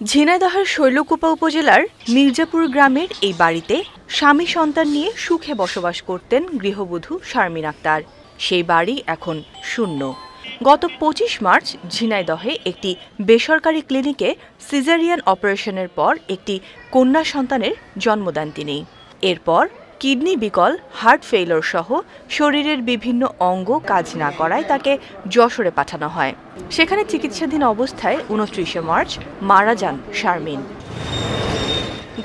ঝিনাইদহের শৈলকুপা উপজেলার মির্জাপুর গ্রামের এই বাড়িতে স্বামী সন্তান নিয়ে সুখে বসবাস করতেন গৃহবধূ শারমিন আক্তার। সেই বাড়ি এখন শূন্য। গত ২৫ মার্চ ঝিনাইদহে একটি বেসরকারি ক্লিনিকে সিজারিয়ান অপারেশনের পর একটি কন্যা সন্তানের জন্ম দেন তিনি। এরপর কিডনি বিকল, হার্ট ফেইলিওর সহ শরীরের বিভিন্ন অঙ্গ কাজ না করায় তাকে যশোরে পাঠানো হয়। সেখানে চিকিৎসাধীন অবস্থায় ২৯শে মার্চ মারা যান শারমিন।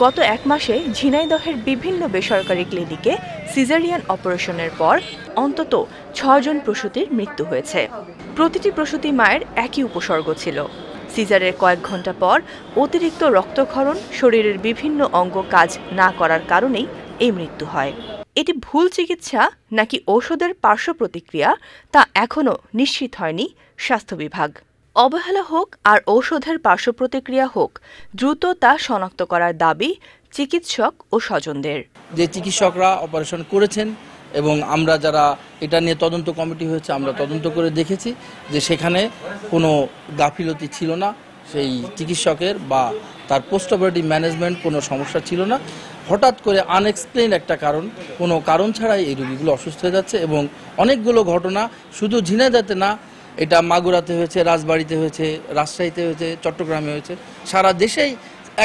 গত ১ মাসে ঝিনাইদহের বিভিন্ন বেসরকারি ক্লিনিকে সিজারিয়ান অপারেশনের পর অন্তত ৬ জন প্রসূতির মৃত্যু হয়েছে। প্রতিটি প্রসূতি মায়ের একই উপসর্গ ছিল। সিজারের কয়েক ঘন্টা পর অতিরিক্ত রক্তক্ষরণ, শরীরের বিভিন্ন অঙ্গ কাজ না করার কারণেই এই মৃত্যু হয়। এটি ভুল চিকিৎসা নাকি ঔষধের পার্শ্ব প্রতিক্রিয়া তা এখনও নিশ্চিত হয়নি স্বাস্থ্য বিভাগ। অবহেলা হোক আর ঔষধের পার্শ্ব প্রতিক্রিয়া হোক, দ্রুত তা শনাক্ত করার দাবি চিকিৎসক ও স্বজনদের। যে চিকিৎসকরা অপারেশন করেছেন এবং আমরা যারা এটা নিয়ে তদন্ত কমিটি হয়েছে, আমরা তদন্ত করে দেখেছি যে সেখানে কোনো গাফিলতি ছিল না, সেই চিকিৎসকের বা তার পোস্ট অপারেটিভ ম্যানেজমেন্ট কোনো সমস্যা ছিল না। হঠাৎ করে আনএক্সপ্লেইন একটা কারণ, কোনো কারণ ছাড়াই এই রোগীগুলো অসুস্থ হয়ে যাচ্ছে এবং অনেকগুলো ঘটনা শুধু ঝিনাইদহে না, এটা মাগুরাতে হয়েছে, রাজবাড়িতে হয়েছে, রাজশাহীতে হয়েছে, চট্টগ্রামে হয়েছে, সারা দেশেই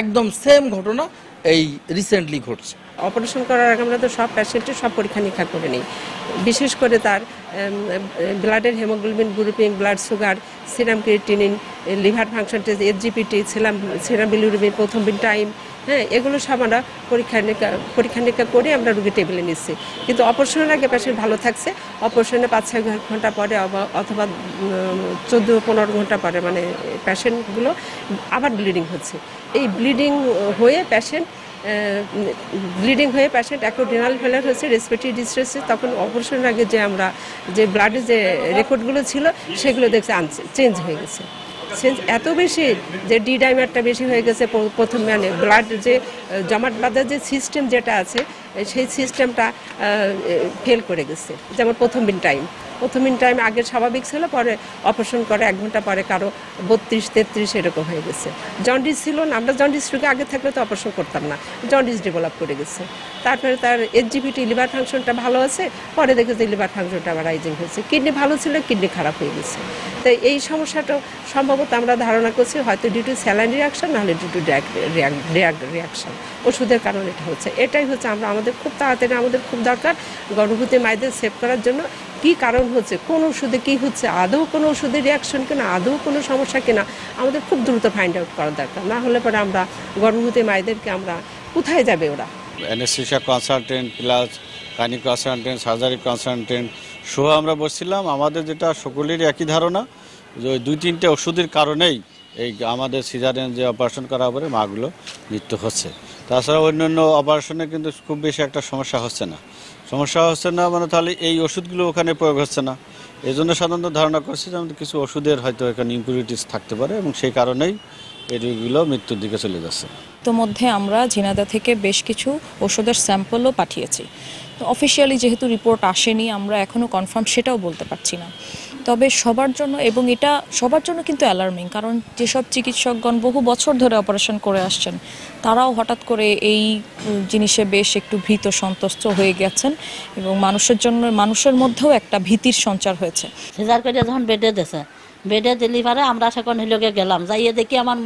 একদম সেম ঘটনা এই রিসেন্টলি ঘটছে। অপারেশন করার আগে আমরা তো সব পেশেন্টের সব পরীক্ষা নিরীক্ষা করে নিই, বিশেষ করে তার ব্লাডের haemoglobin grouping, blood sugar, serum creatinine, liver function test, SGPT, serum bilirubin, প্রথম টাইম, এগুলো সব আমরা পরীক্ষা নিরীক্ষা করে আমরা রুগী টেবিলে নিচ্ছি। কিন্তু অপারেশনের আগে পেশেন্ট ভালো থাকছে, অপারেশনে ৫-৬ ঘন্টা পরে অথবা ১৪-১৫ ঘন্টা পরে মানে পেশেন্টগুলো আবার ব্লিডিং হচ্ছে। এই ব্লিডিং হয়ে পেশেন্ট অ্যাকুট রিনাল ফেলিওর হচ্ছে, রেসপিরেটরি ডিস্ট্রেস, তখন অপারেশনের আগে যে আমরা যে ব্লাডের যে রেকর্ডগুলো ছিল সেগুলো দেখছে চেঞ্জ হয়ে গেছে। চেঞ্জ এত বেশি যে ডি ডাইমারটা বেশি হয়ে গেছে। প্রথম মানে ব্লাড যে জমাট বাঁধার যে সিস্টেম যেটা আছে সেই সিস্টেমটা ফেল করে গেছে। যেমন প্রথম টাইম আগে স্বাভাবিক ছিল, পরে অপারেশন করে ১ ঘন্টা পরে কারো ৩২-৩৩ এরকম হয়ে গেছে। জন্ডিস ছিল না, আমরা জন্ডিস রোগে আগে থাকলে তো অপারেশন করতাম না, জন্ডিস ডেভেলপ করে গেছে। তারপরে তার এসজিপিটি লিভার ফাংশনটা ভালো আছে, পরে দেখেছে লিভার ফাংশনটা আবার রাইজিং হয়েছে। কিডনি ভালো ছিল, কিডনি খারাপ হয়ে গেছে। তো এই সমস্যাটা সম্ভবত আমরা ধারণা করছি হয়তো ডিউ টু স্যালাইন রিয়াকশন, নাহলে ডিউ টু ড্রাগ রিয়াকশন, ওষুধের কারণে এটা হচ্ছে। এটাই হচ্ছে আমাদের খুব তাড়াতাড়ি আমাদের খুব দরকার গর্ভবতী মায়েদের সেভ করার জন্য কি কারণ হচ্ছে, কোন ওষুধে কি হচ্ছে, আদৌ কোনো ওষুধের রিয়াকশন কিনা, আদৌ কোনো সমস্যা কিনা, আমাদের খুব দ্রুত ফাইন্ড আউট করা দরকার। না হলে পরে আমরা গর্ভবতী মায়েদেরকে আমরা কোথায় যাবে ওরা। Anaesthesia consultant plus gynae consultant, surgery consultant সহ আমরা বসছিলাম। আমাদের যেটা সকলেরই একই ধারণা যে ওই ২-৩টে ওষুধের কারণেই এই আমাদের সিজারিয়ান যে অপারেশন করা পরে মাগুলো মৃত্যু হচ্ছে। তাছাড়া অন্যান্য অপারেশনে কিন্তু খুব বেশি একটা সমস্যা হচ্ছে না মানে তাহলে এই ওষুধগুলো ওখানে প্রয়োগ হচ্ছে না। এই জন্য সাধারণত ধারণা করছে যে আমাদের কিছু ওষুধের হয়তো এখানে ইম্পিউরিটিস থাকতে পারে এবং সেই কারণেই এই রোগগুলো মৃত্যুর দিকে চলে যাচ্ছে। ইতোমধ্যে আমরা ঝিনাইদহ থেকে বেশ কিছু ওষুধের স্যাম্পলও পাঠিয়েছি। তো অফিসিয়ালি যেহেতু রিপোর্ট আসেনি, আমরা এখনও কনফার্ম সেটাও বলতে পারছি না। তবে সবার জন্য, এবং এটা সবার জন্য কিন্তু অ্যালার্মিং, কারণ যেসব চিকিৎসকগণ বহু বছর ধরে অপারেশন করে আসছেন তারাও হঠাৎ করে এই জিনিসে বেশ একটু ভীত সন্ত্রস্ত হয়ে গেছেন এবং মানুষের মধ্যেও একটা ভীতির সঞ্চার হয়েছে। সিজার করে যখন বেডে ডেলিভারে আমরা সেখান হিলোকে গেলাম, যাইয়ে দেখি আমার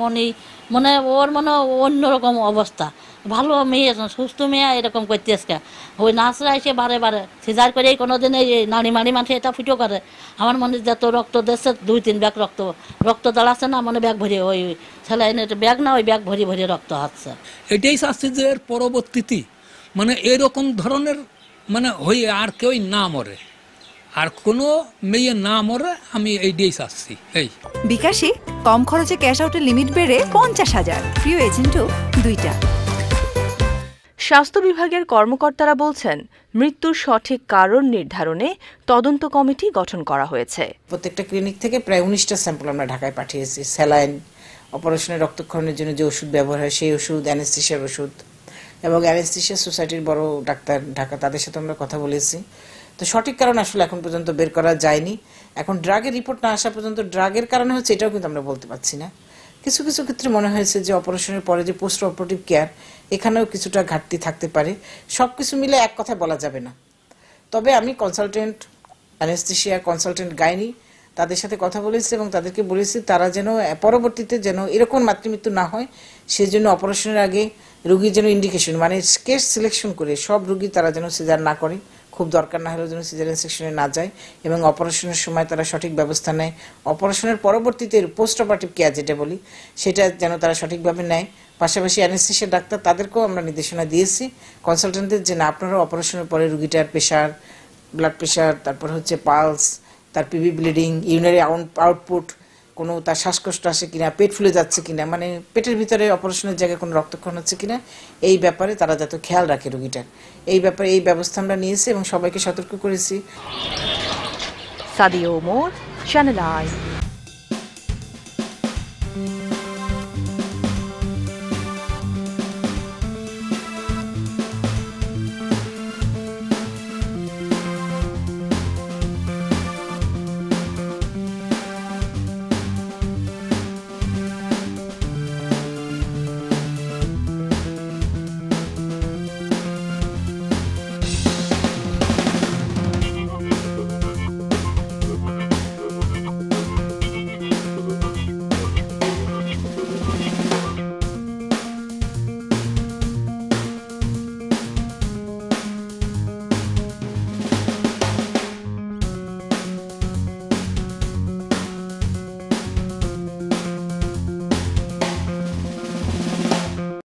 ওর অন্যরকম অবস্থা। ভালো মেয়ে, সুস্থ মেয়ে এরকম করতে আজকে ওই নার্সরা এসে বারে সিজার করেই কোনোদিন এই নাড়ি মানুষ এটা ফুটো করে। আমার মনে যত রক্ত দিচ্ছে 2-3 ব্যাগ রক্ত দাঁড়াচ্ছে না, ব্যাগ ভরে ওই স্যালাইনের ব্যাগ না, ওই ব্যাগ ভরে রক্ত হচ্ছে। এটাই শাস্তি যে এর পরবর্তীতে এরকম ধরনের হয়ে আর কেউ না মরে, আর কোনো মেয়ে না মরে, আমি এইটাই চাচ্ছি। বিকাশে কম খরচে ক্যাশ আউটের লিমিট বেড়ে 50,000, প্রিয় এজেন্টও 2টা। স্বাস্থ্য বিভাগের কর্মকর্তারা বলছেন, মৃত্যুর সঠিক কারণ নির্ধারণে তদন্ত কমিটি গঠন করা হয়েছে। প্রত্যেকটা ক্লিনিক থেকে প্রায় 19টা স্যাম্পল আমরা ঢাকায় পাঠিয়েছি। স্যালাইন, অপারেশনের রক্তক্ষরণের জন্য যে ওষুধ ব্যবহার হয় সেই ওষুধ, অ্যানেস্থেশিয়ার ওষুধ, এবং অ্যানেস্থেশিয়া সোসাইটির বড় ডাক্তার ঢাকা, তাদের সাথে আমরা কথা বলেছি। তো সঠিক কারণ আসলে এখন পর্যন্ত বের করা যায়নি। এখন ড্রাগের রিপোর্ট না আসা পর্যন্ত ড্রাগের কারণে হচ্ছে এটাও কিন্তু আমরা বলতে পারছি না। কিছু কিছু ক্ষেত্রে মনে হয়েছে যে অপারেশনের পরে যে পোস্ট অপারেটিভ কেয়ার এখানেও কিছুটা ঘাটতি থাকতে পারে। সবকিছু মিলে এক কথায় বলা যাবে না। তবে আমি কনসালটেন্ট অ্যানেস্থেশিয়া, কনসালটেন্ট গাইনি তাদের সাথে কথা বলেছি এবং তাদেরকে বলেছি তারা যেন পরবর্তীতে যেন এরকম মাতৃমৃত্যু না হয় সেজন্য অপারেশনের আগে রোগীর যেন ইন্ডিকেশন মানে কেস সিলেকশন করে সব রোগী তারা যেন সিজার না করে, খুব দরকার না হলেও যেন সিজারিয়ান সেকশনে না যায় এবং অপারেশনের সময় তারা সঠিক ব্যবস্থা নেয়। অপারেশনের পরবর্তীতে পোস্ট অপারেটিভ কেয়ার যেটা বলি সেটা যেন তারা সঠিকভাবে নেয়। পাশাপাশি অ্যানেস্থেশিয়া ডাক্তার তাদেরকেও আমরা নির্দেশনা দিয়েছি কনসালটেন্টদের যে না আপনারা অপারেশনের পরে রোগীটার প্রেশার, ব্লাড প্রেশার, তারপর হচ্ছে পালস, তার পিভি ব্লিডিং, ইউরিনারি আউটপুট, কোনো তার শ্বাসকষ্ট আসে কিনা, পেট ফুলে যাচ্ছে কিনা, মানে পেটের ভিতরে অপারেশনের জায়গায় কোনো রক্তক্ষরণ হচ্ছে কিনা, এই ব্যাপারে তারা যাতে খেয়াল রাখে রোগীটার। এই ব্যাপারে এই ব্যবস্থা আমরা নিয়েছি এবং সবাইকে সতর্ক করেছি। Sadia Omar, channel I.